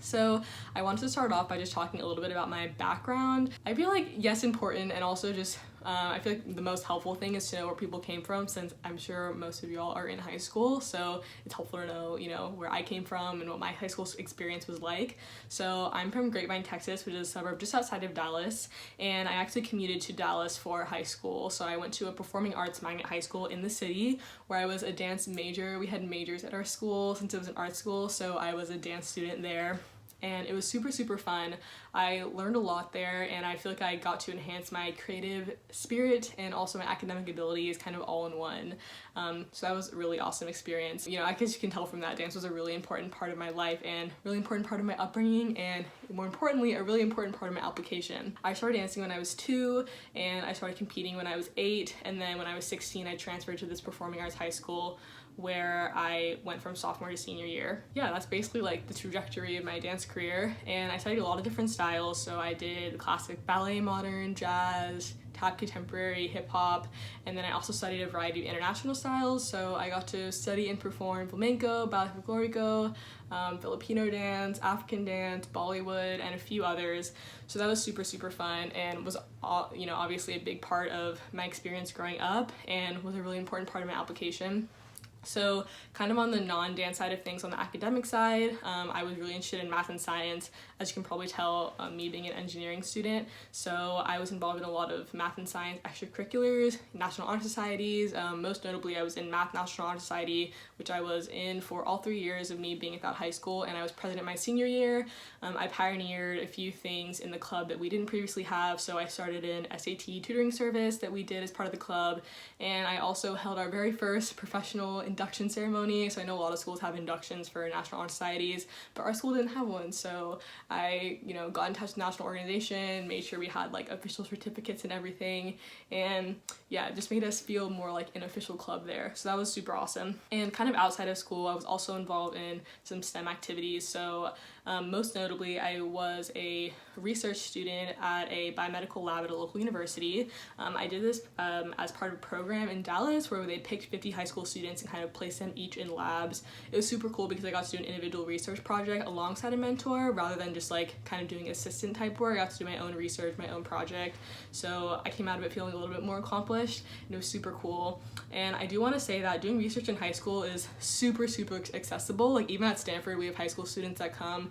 So I wanted to start off by just talking a little bit about my background. I feel like, yes, important, and also just I feel like the most helpful thing is to know where people came from, since I'm sure most of y'all are in high school, so it's helpful to know, where I came from and what my high school experience was like. So I'm from Grapevine, Texas, which is a suburb just outside of Dallas, and I actually commuted to Dallas for high school. So I went to a performing arts magnet high school in the city where I was a dance major. We had majors at our school since it was an art school, so I was a dance student there. And it was super fun. I learned a lot there, and I feel like I got to enhance my creative spirit and also my academic abilities kind of all in one. So that was a really awesome experience. I guess you can tell from that dance was a really important part of my life and really important part of my upbringing, and more importantly, a really important part of my application. I started dancing when I was 2, and I started competing when I was 8, and then when I was 16, I transferred to this performing arts high school where I went from sophomore to senior year. Yeah, that's basically like the trajectory of my dance career, and I studied a lot of different styles. So I did classic ballet, modern, jazz, tap, contemporary, hip-hop, and then I also studied a variety of international styles. So I got to study and perform flamenco, ballet folklorico, Filipino dance, African dance, Bollywood, and a few others. So that was super fun, and was obviously a big part of my experience growing up, and was a really important part of my application. So kind of on the non-dance side of things, on the academic side, I was really interested in math and science, as you can probably tell, me being an engineering student. So I was involved in a lot of math and science extracurriculars, National Honor Societies. Most notably, I was in Math National Honor Society, which I was in for all 3 years of me being at that high school, and I was president my senior year. I pioneered a few things in the club that we didn't previously have, so I started an SAT tutoring service that we did as part of the club, and I also held our very first professional induction ceremony. So I know a lot of schools have inductions for National Honor Societies, but our school didn't have one. So I, got in touch with the national organization, made sure we had like official certificates and everything, and yeah, it just made us feel more like an official club there. So that was super awesome. And kind of outside of school, I was also involved in some STEM activities. So most notably, I was a research student at a biomedical lab at a local university. I did this as part of a program in Dallas where they picked 50 high school students and kind of placed them each in labs. It was super cool because I got to do an individual research project alongside a mentor rather than just like kind of doing assistant type work. I got to do my own research, my own project. So I came out of it feeling a little bit more accomplished, and it was super cool. And I do want to say that doing research in high school is super accessible. Like even at Stanford, we have high school students that come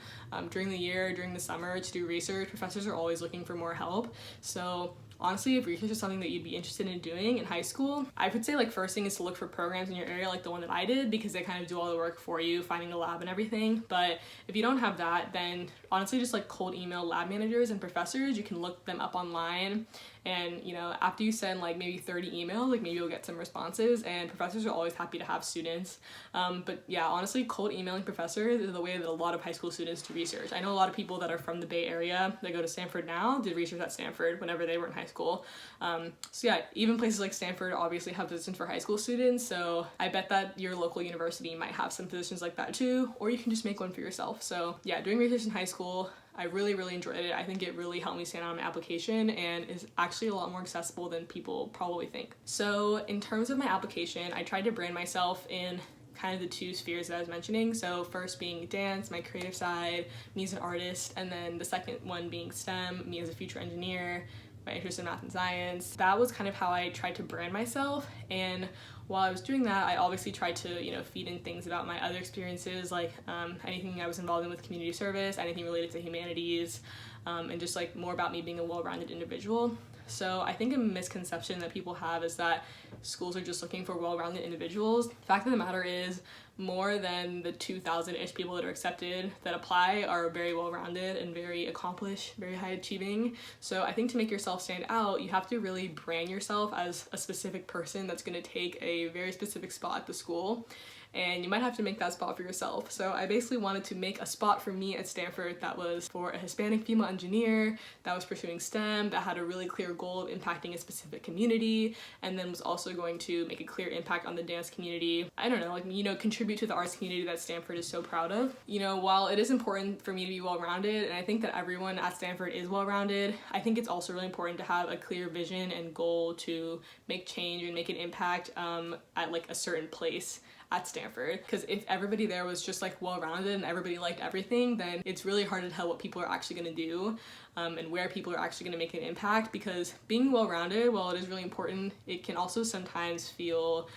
during the year, during the summer to do research. Professors are always looking for more help. So honestly, if research is something that you'd be interested in doing in high school, I would say like first thing is to look for programs in your area like the one that I did, because they kind of do all the work for you, finding a lab and everything. But if you don't have that, then honestly just like cold email lab managers and professors. You can look them up online, and after you send like maybe 30 emails, like maybe you'll get some responses, and professors are always happy to have students. But yeah, honestly, cold emailing professors is the way that a lot of high school students do research. I know a lot of people that are from the Bay Area that go to Stanford now did research at Stanford whenever they were in high school. So yeah, even places like Stanford obviously have positions for high school students, so I bet that your local university might have some positions like that too, or you can just make one for yourself. So yeah, doing research in high school, I really enjoyed it. I think it really helped me stand out on my application and is actually a lot more accessible than people probably think. So in terms of my application, I tried to brand myself in kind of the 2 spheres that I was mentioning. So first being dance, my creative side, me as an artist, and then the second one being STEM, me as a future engineer, my interest in math and science. That was kind of how I tried to brand myself, and while I was doing that, I obviously tried to, feed in things about my other experiences, like anything I was involved in with community service, anything related to humanities, and just like more about me being a well-rounded individual. So I think a misconception that people have is that schools are just looking for well-rounded individuals. The fact of the matter is, more than the 2,000-ish people that are accepted that apply are very well-rounded and very accomplished, very high-achieving. So I think to make yourself stand out, you have to really brand yourself as a specific person that's going to take a very specific spot at the school. And you might have to make that spot for yourself. So I basically wanted to make a spot for me at Stanford that was for a Hispanic female engineer, that was pursuing STEM, that had a really clear goal of impacting a specific community, and then was also going to make a clear impact on the dance community. I don't know, like, contribute to the arts community that Stanford is so proud of. While it is important for me to be well-rounded, and I think that everyone at Stanford is well-rounded, I think it's also really important to have a clear vision and goal to make change and make an impact at like a certain place at Stanford. Because if everybody there was just like well-rounded and everybody liked everything, then it's really hard to tell what people are actually going to do and where people are actually going to make an impact. Because being well-rounded, while it is really important, it can also sometimes feel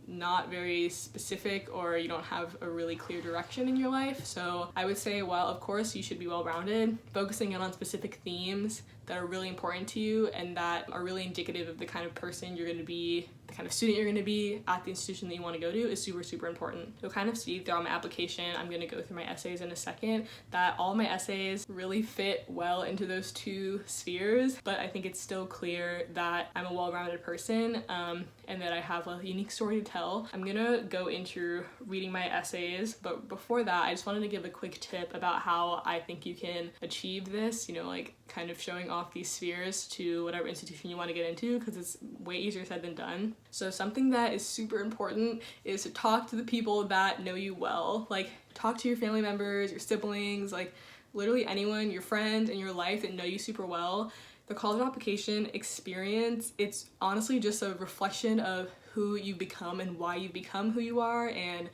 not very specific, or you don't have a really clear direction in your life. So I would say, while of course you should be well-rounded, focusing in on specific themes that are really important to you and that are really indicative of the kind of person you're going to be, the kind of student you're going to be at the institution that you want to go to is super, super important. You'll kind of see throughout my application, I'm going to go through my essays in a second, that all of my essays really fit well into those two spheres, but I think it's still clear that I'm a well-rounded person and that I have a unique story to tell. I'm gonna go into reading my essays, but before that, I just wanted to give a quick tip about how I think you can achieve this, you know, like kind of showing off these spheres to whatever institution you want to get into, because it's way easier said than done. So something that is super important is to talk to the people that know you well. Like, talk to your family members, your siblings, like literally anyone, your friends in your life that know you super well. The college application experience, it's honestly just a reflection of who you become and why you become who you are, and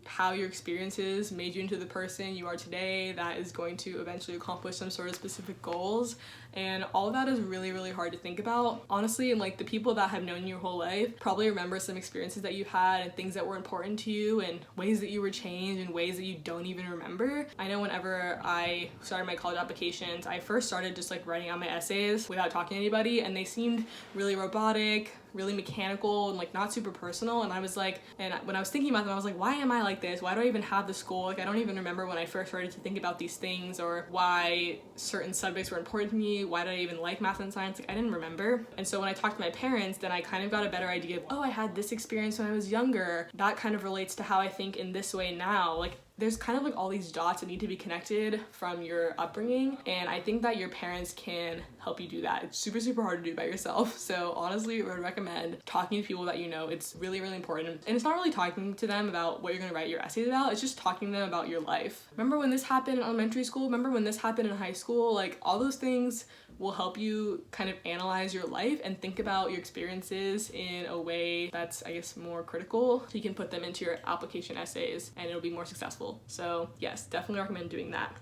how your experiences made you into the person you are today that is going to eventually accomplish some sort of specific goals. And all of that is really, really hard to think about, honestly. And like, the people that have known you your whole life probably remember some experiences that you've had and things that were important to you and ways that you were changed and ways that you don't even remember. I know whenever I started my college applications, I first started just like writing out my essays without talking to anybody, and they seemed really robotic, really mechanical, and like not super personal. And I was like, and when I was thinking about them, I was like, why am I like this? Why do I even have this goal? Like, I don't even remember when I first started to think about these things, or why certain subjects were important to me. Why did I even like math and science? Like, I didn't remember. And so when I talked to my parents, then I kind of got a better idea of, oh, I had this experience when I was younger. That kind of relates to how I think in this way now. Like, there's kind of like all these dots that need to be connected from your upbringing, and I think that your parents can help you do that. It's super, super hard to do by yourself. So honestly, I would recommend talking to people that you know. It's really, really important. And it's not really talking to them about what you're gonna write your essays about, it's just talking to them about your life. Remember when this happened in elementary school? Remember when this happened in high school? Like, all those things will help you kind of analyze your life and think about your experiences in a way that's, I guess, more critical, so you can put them into your application essays and it'll be more successful. So yes, definitely recommend doing that.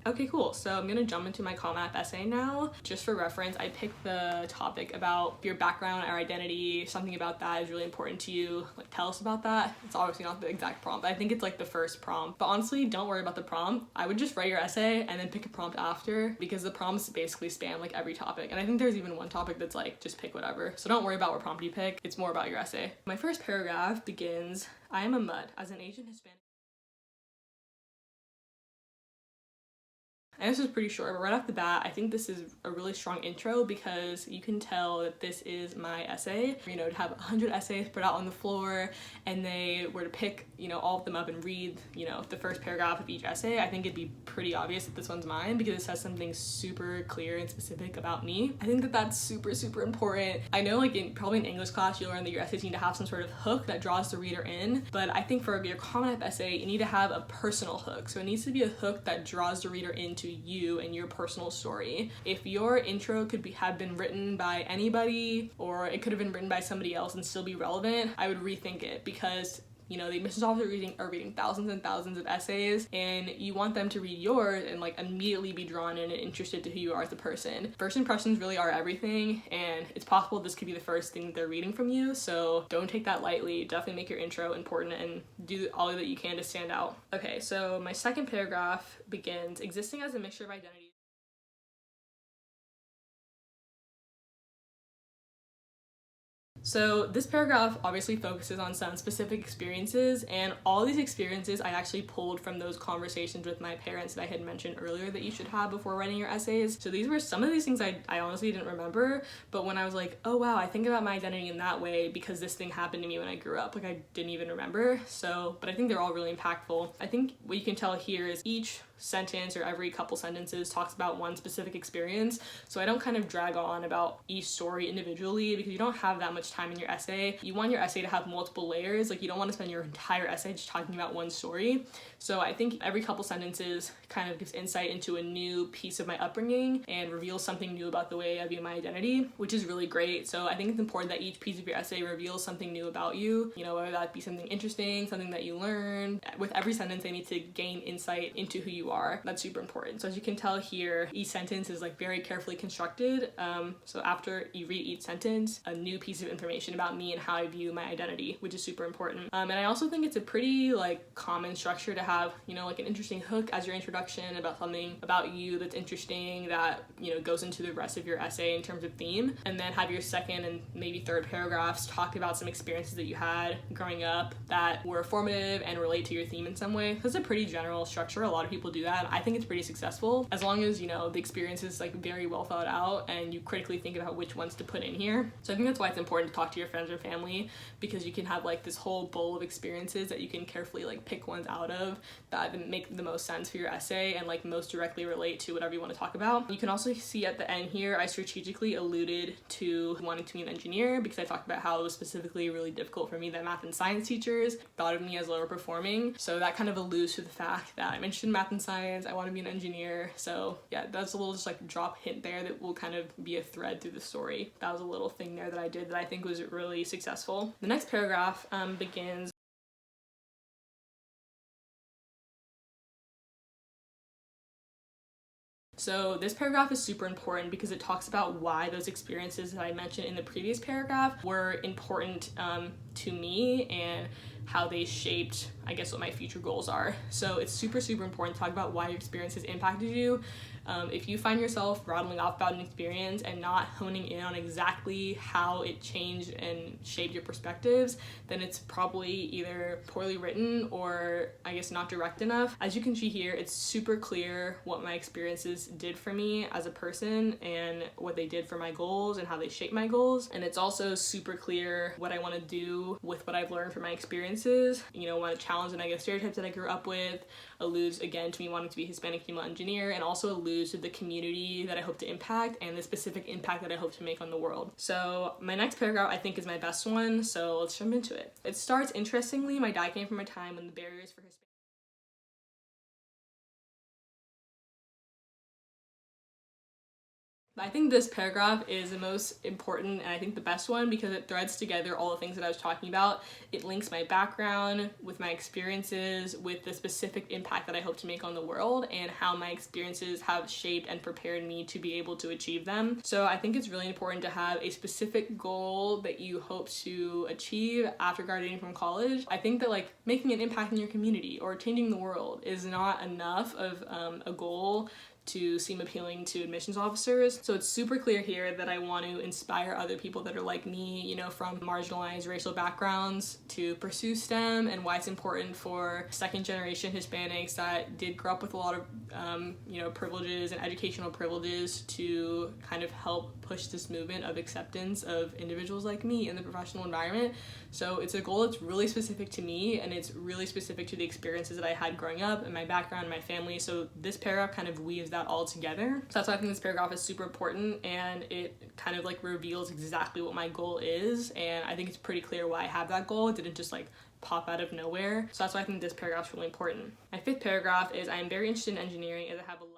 Okay, cool. So I'm gonna jump into my Common App essay now. Just for reference, I picked the topic about your background or identity, something about that is really important to you. Like, tell us about that. It's obviously not the exact prompt. I think it's like the first prompt. But honestly, don't worry about the prompt. I would just write your essay and then pick a prompt after, because the prompts basically span like every topic. And I think there's even one topic that's like, just pick whatever. So don't worry about what prompt you pick. It's more about your essay. My first paragraph begins, I am a mud. As an Asian Hispanic. And this is pretty short, but right off the bat, I think this is a really strong intro, because you can tell that this is my essay. You know, to have 100 essays put out on the floor and they were to pick, you know, all of them up and read, you know, the first paragraph of each essay, I think it'd be pretty obvious that this one's mine, because it says something super clear and specific about me. I think that that's super, super important. I know, like, probably in English class, you'll learn that your essays need to have some sort of hook that draws the reader in, but I think for your Common App essay, you need to have a personal hook. So it needs to be a hook that draws the reader into you and your personal story. If your intro could have been written by anybody, or it could have been written by somebody else and still be relevant, I would rethink it, because you know, the admissions officers are reading thousands and thousands of essays, and you want them to read yours and like immediately be drawn in and interested to who you are as a person. First impressions really are everything, and it's possible this could be the first thing they're reading from you, so don't take that lightly. Definitely make your intro important and do all that you can to stand out. Okay, so my second paragraph begins, existing as a mixture of identities. So this paragraph obviously focuses on some specific experiences, and all these experiences I actually pulled from those conversations with my parents that I had mentioned earlier that you should have before writing your essays. So these were some of these things I honestly didn't remember, but when I was like, oh wow, I think about my identity in that way because this thing happened to me when I grew up, like I didn't even remember. So, but I think they're all really impactful. I think what you can tell here is each sentence or every couple sentences talks about one specific experience, so I don't kind of drag on about each story individually, because you don't have that much time in your essay, you want your essay to have multiple layers. Like, you don't want to spend your entire essay just talking about one story. So I think every couple sentences kind of gives insight into a new piece of my upbringing and reveals something new about the way I view my identity, which is really great. So I think it's important that each piece of your essay reveals something new about you, whether that be something interesting, something that you learned. With every sentence, they need to gain insight into who you are. That's super important. So as you can tell here, each sentence is like very carefully constructed. So after you read each sentence, a new piece of information about me and how I view my identity, which is super important. And I also think it's a pretty like common structure to have, like an interesting hook as your introduction about something about you that's interesting that, goes into the rest of your essay in terms of theme. And then have your second and maybe third paragraphs talk about some experiences that you had growing up that were formative and relate to your theme in some way. That's a pretty general structure. A lot of people do that. I think it's pretty successful as long as, the experience is like very well thought out and you critically think about which ones to put in here. So I think that's why it's important to talk to your friends or family, because you can have like this whole bowl of experiences that you can carefully like pick ones out of that make the most sense for your essay and like most directly relate to whatever you want to talk about. You can also see at the end here, I strategically alluded to wanting to be an engineer because I talked about how it was specifically really difficult for me that math and science teachers thought of me as lower performing. So that kind of alludes to the fact that I'm interested in math and science, I want to be an engineer. So yeah, that's a little just like drop hint there that will kind of be a thread through the story. That was a little thing there that I did that I think was really successful. The next paragraph begins. So this paragraph is super important because it talks about why those experiences that I mentioned in the previous paragraph were important to me and how they shaped, I guess, what my future goals are. So it's super, super important to talk about why your experiences impacted you. If you find yourself rattling off about an experience and not honing in on exactly how it changed and shaped your perspectives, then it's probably either poorly written or I guess not direct enough. As you can see here, it's super clear what my experiences did for me as a person and what they did for my goals and how they shaped my goals. And it's also super clear what I want to do with what I've learned from my experiences. Want to challenge the negative stereotypes that I grew up with, alludes again to me wanting to be a Hispanic female engineer, and also alludes to the community that I hope to impact and the specific impact that I hope to make on the world. So my next paragraph I think is my best one, so let's jump into it. It starts, interestingly, my dad came from a time when the barriers for Hispanic. I think this paragraph is the most important and I think the best one because it threads together all the things that I was talking about. It links my background with my experiences, with the specific impact that I hope to make on the world and how my experiences have shaped and prepared me to be able to achieve them. So I think it's really important to have a specific goal that you hope to achieve after graduating from college. I think that like making an impact in your community or changing the world is not enough of a goal to seem appealing to admissions officers. So it's super clear here that I want to inspire other people that are like me, from marginalized racial backgrounds to pursue STEM, and why it's important for second generation Hispanics that did grow up with a lot of, privileges and educational privileges to kind of help push this movement of acceptance of individuals like me in the professional environment. So it's a goal that's really specific to me and it's really specific to the experiences that I had growing up and my background and my family. So this paragraph kind of weaves that all together. So that's why I think this paragraph is super important and it kind of like reveals exactly what my goal is. And I think it's pretty clear why I have that goal. It didn't just like pop out of nowhere. So that's why I think this paragraph is really important. My fifth paragraph is I am very interested in engineering as I have a lot.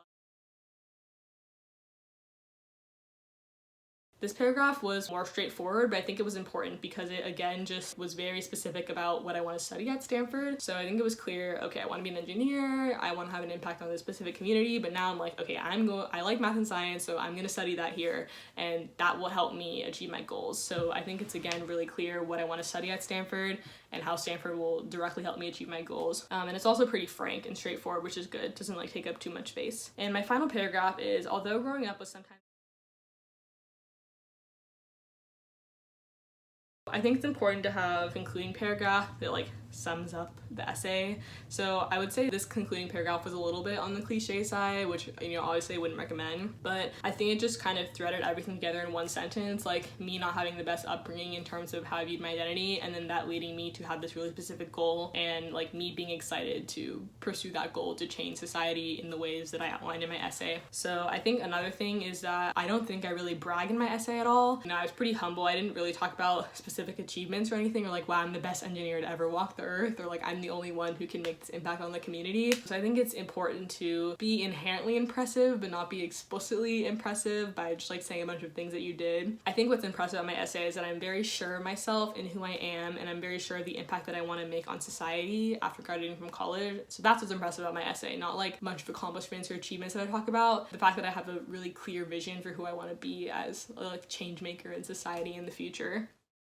This paragraph was more straightforward, but I think it was important because it again just was very specific about what I want to study at Stanford. So I think it was clear, okay, I want to be an engineer, I want to have an impact on this specific community, but now I'm like, okay, I like math and science, so I'm going to study that here, and that will help me achieve my goals. So I think it's again really clear what I want to study at Stanford and how Stanford will directly help me achieve my goals. And it's also pretty frank and straightforward, which is good. It doesn't like take up too much space. And my final paragraph is, although growing up was sometimes I think it's important to have a concluding paragraph that like sums up the essay. So I would say this concluding paragraph was a little bit on the cliche side, which, you know, obviously I wouldn't recommend, but I think it just kind of threaded everything together in one sentence, like me not having the best upbringing in terms of how I viewed my identity, and then that leading me to have this really specific goal, and like me being excited to pursue that goal to change society in the ways that I outlined in my essay. So I think another thing is that I don't think I really brag in my essay at all. You know, I was pretty humble. I didn't really talk about specific achievements or anything, or like, wow, I'm the best engineer to ever walk the earth, or like I'm the only one who can make this impact on the community. So I think it's important to be inherently impressive but not be explicitly impressive by just like saying a bunch of things that you did. I think what's impressive about my essay is that I'm very sure of myself and who I am, and I'm very sure of the impact that I want to make on society after graduating from college. So that's what's impressive about my essay, not like a bunch of accomplishments or achievements that I talk about. The fact that I have a really clear vision for who I want to be as a like change maker in society in the future.